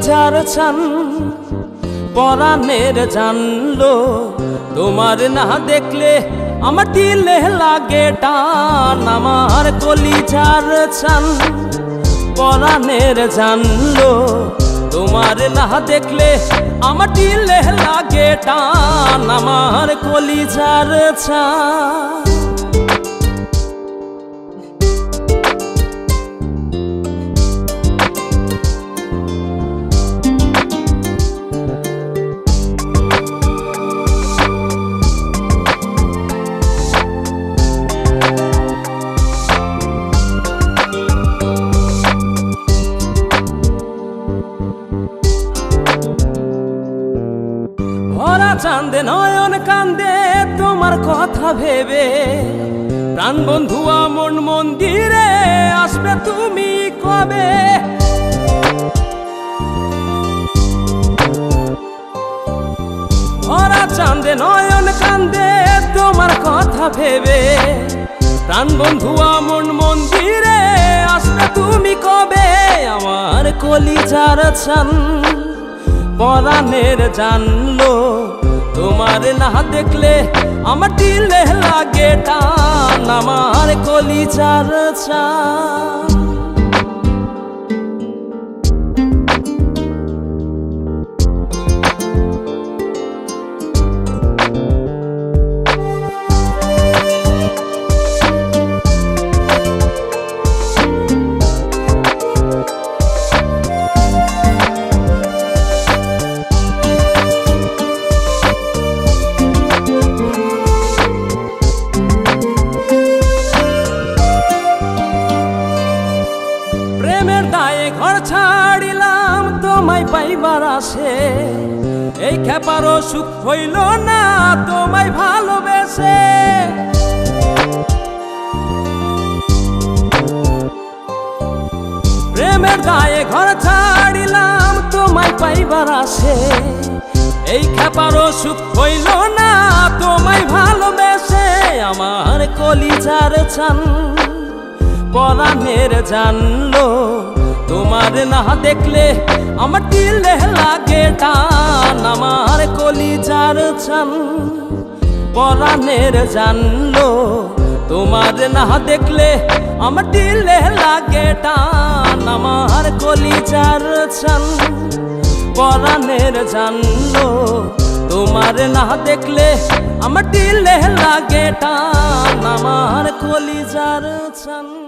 কলিজার ছান পরাণের জানলো তোমার না দেখলে আমার দিলে লাগে টান আমার কলিজার ছান পরাণের জানলো তোমার না দেখলে আমার দিলে লাগে টান আমার কলিজার ছান ভরা চাঁদে নয়ন কান্দে তোমার কথা ভেবে প্রাণ বন্ধু মন মন্দিরে আসবে তুমি কবে ভরা চাঁদে নয়ন কান্দে তোমার কথা ভেবে প্রাণ বন্ধু মন মন্দিরে আসবে তুমি কবে আমার কলিজার ছান পরাণের জানলো তোমার না দেখলে আমার দিলে লাগে টান আমার কলিজার ছান ঘর ছাড়িলাম তোমায় পাইবার আসে এই খেপারও সুখ হইল না তোমায় ভালোবেসে প্রেমের দায়ে ঘর ছাড়িলাম তোমায় পাইবার আসে এই খেপারও সুখ হইল না তোমায় ভালোবেসে আমার কলিজার ছান পরাণের জানলো তোমার না দেখলে আমার দিলে লাগে টান আমার কলিজার ছান পরাণের জানলো তোমার না দেখলে আমার দিলে লাগে টান আমার কলিজার ছান পরাণের জানলো তোমার না দেখলে আমার দিলে লাগে টান আমার কলিজার ছান।